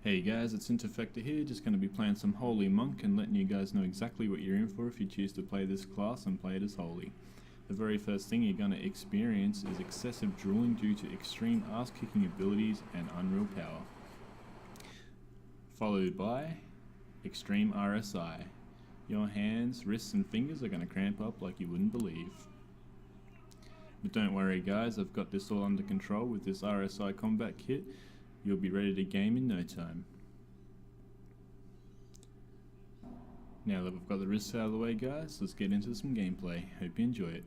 Hey guys, it's Interfecter here, just going to be playing some Holy Monk and letting you guys know exactly what you're in for if you choose to play this class and play it as Holy. The very first thing you're going to experience is excessive drooling due to extreme ass-kicking abilities and unreal power. Followed by extreme RSI. Your hands, wrists and fingers are going to cramp up like you wouldn't believe. But don't worry guys, I've got this all under control with this RSI combat kit. You'll be ready to game in no time. Now that we've got the risks out of the way guys, let's get into some gameplay. Hope you enjoy it.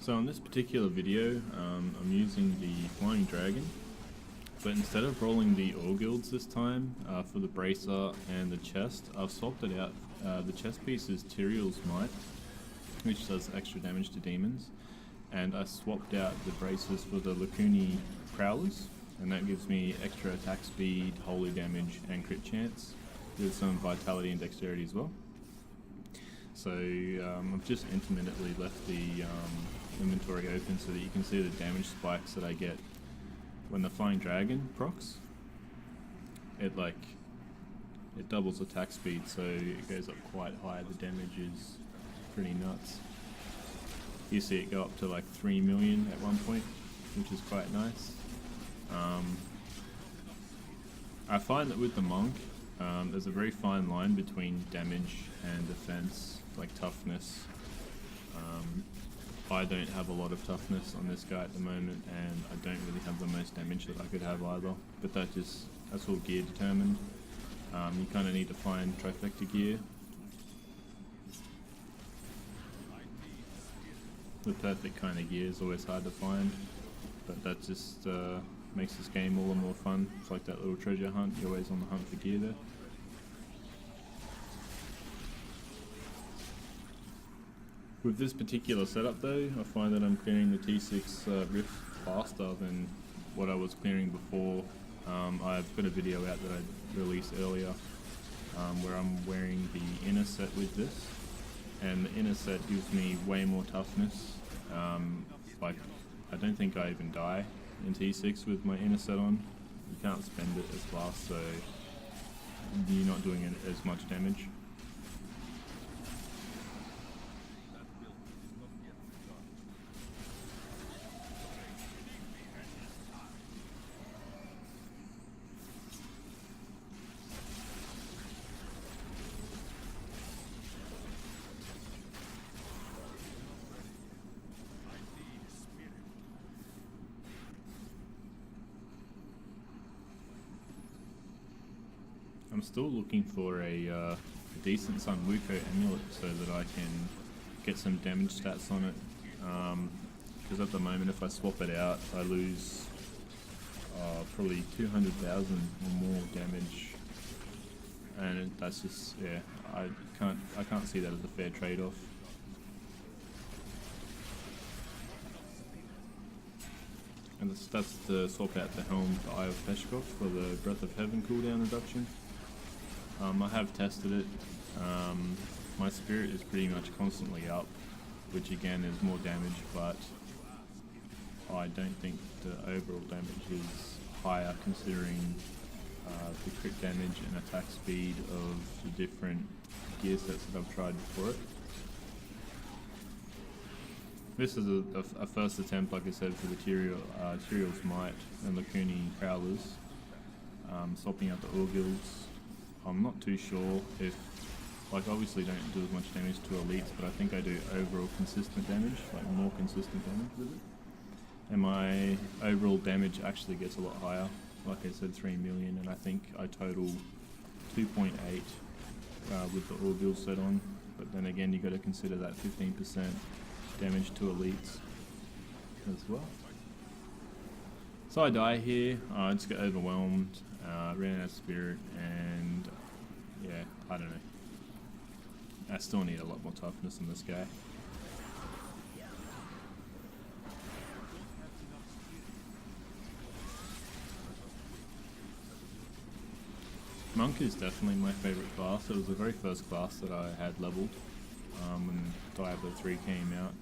So in this particular video, I'm using the Flying Dragon, but instead of rolling the Orgilds this time for the bracer and the chest, I've swapped it out. The chest piece is Tyrael's Might, which does extra damage to demons, and I swapped out the braces for the Lacuni Prowlers, and that gives me extra attack speed, holy damage and crit chance with some vitality and dexterity as well. So I've just intermittently left the inventory open so that you can see the damage spikes that I get when the Flying Dragon procs. It doubles attack speed, so it goes up quite high. The damage is pretty nuts. You see it go up to like 3 million at one point, which is quite nice. I find that with the monk, there's a very fine line between damage and defense, like toughness. I don't have a lot of toughness on this guy at the moment, and I don't really have the most damage that I could have either, but that's all gear determined. You kind of need to find trifecta gear. The perfect kind of gear is always hard to find, but that just makes this game all the more fun. It's like that little treasure hunt, you're always on the hunt for gear there. With this particular setup though, I find that I'm clearing the T6 rift faster than what I was clearing before. I've got a video out that I released earlier where I'm wearing the inner set with this, and the inner set gives me way more toughness. Like, I don't think I even die in T6 with my inner set on. You can't spend it as fast, so you're not doing it as much damage. I'm still looking for a decent Sunwuko Amulet so that I can get some damage stats on it, because at the moment if I swap it out I lose probably 200,000 or more damage, and that's just, yeah, I can't see that as a fair trade-off. And that's to swap out the Helm for Eye of Peshkov for the Breath of Heaven cooldown reduction. I have tested it. My spirit is pretty much constantly up, which again is more damage, but I don't think the overall damage is higher considering the crit damage and attack speed of the different gear sets that I've tried before it. This is a first attempt, like I said, for the Tyrael's Might and Lacuni Prowlers, swapping out the Orgilds. I'm not too sure if, like, obviously don't do as much damage to elites, but I think I do overall consistent damage, like more consistent damage with it. And my overall damage actually gets a lot higher, like I said 3 million, and I think I total 2.8 with the Orgil set on, but then again you got to consider that 15% damage to elites as well. So I die here, I just get overwhelmed, ran out of spirit, and yeah, I don't know. I still need a lot more toughness in this guy. Monk is definitely my favourite class. It was the very first class that I had leveled when Diablo 3 came out.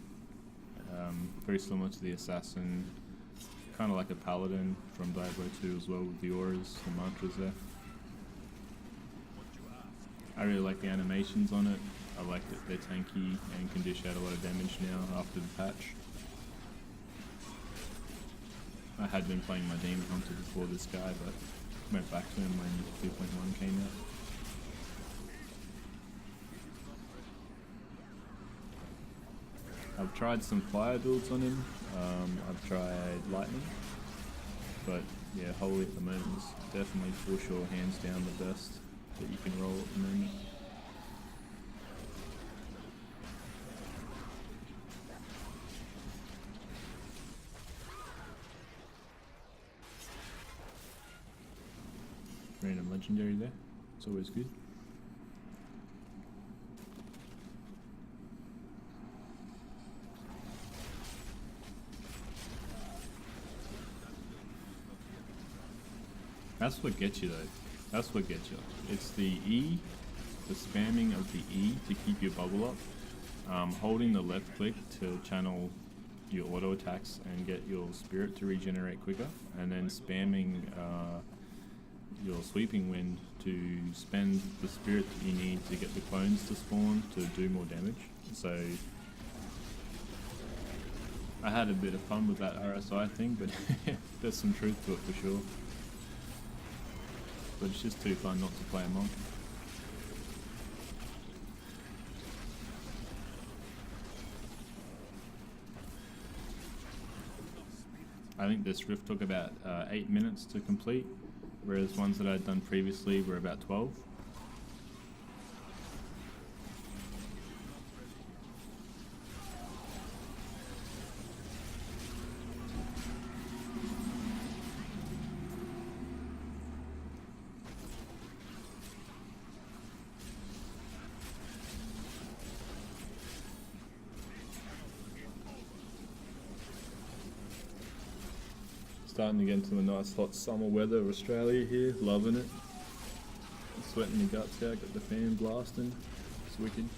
Very similar to the Assassin, kind of like a paladin from Diablo 2 as well, with the auras and mantras there. I really like the animations on it. I like that they're tanky and can dish out a lot of damage now after the patch. I had been playing my Demon Hunter before this guy, but went back to him when 2.1 came out. I've tried some fire builds on him. I've tried lightning, but yeah, holy at the moment is definitely for sure hands down the best that you can roll at the moment. Random legendary there, it's always good. That's what gets you though. That's what gets you. It's the E, the spamming of the E to keep your bubble up. Holding the left click to channel your auto attacks and get your spirit to regenerate quicker. And then spamming your sweeping wind to spend the spirit that you need to get the clones to spawn to do more damage. So I had a bit of fun with that RSI thing, but there's some truth to it for sure. But it's just too fun not to play a monk. I think this rift took about 8 minutes to complete, whereas ones that I'd done previously were about 12. Starting to get into the nice hot summer weather of Australia here, loving it. Sweating my guts out, got the fan blasting, it's wicked.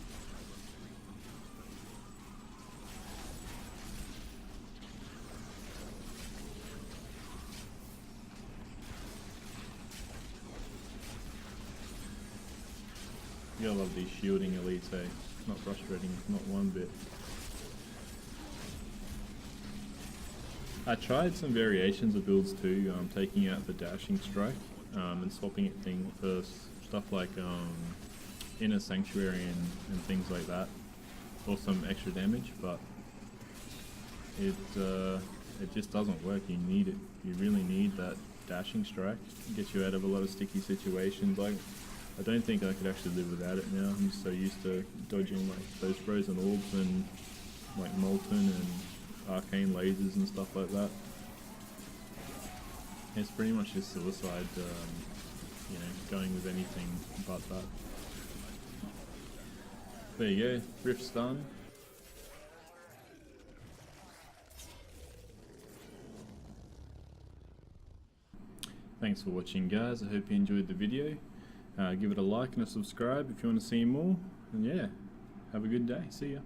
You gotta love these shielding elites, eh? Not frustrating, not one bit. I tried some variations of builds too, taking out the dashing strike and swapping it for stuff like inner sanctuary and things like that, or some extra damage, but it just doesn't work. You need it. You really need that dashing strike. It gets you out of a lot of sticky situations. Like, I don't think I could actually live without it now. I'm just so used to dodging like those frozen orbs and like molten and arcane lasers and stuff like that. It's pretty much just suicide, you know, going with anything but that. There you go, rift's done. Thanks for watching, guys. I hope you enjoyed the video. Give it a like and a subscribe if you want to see more. And yeah, have a good day. See ya.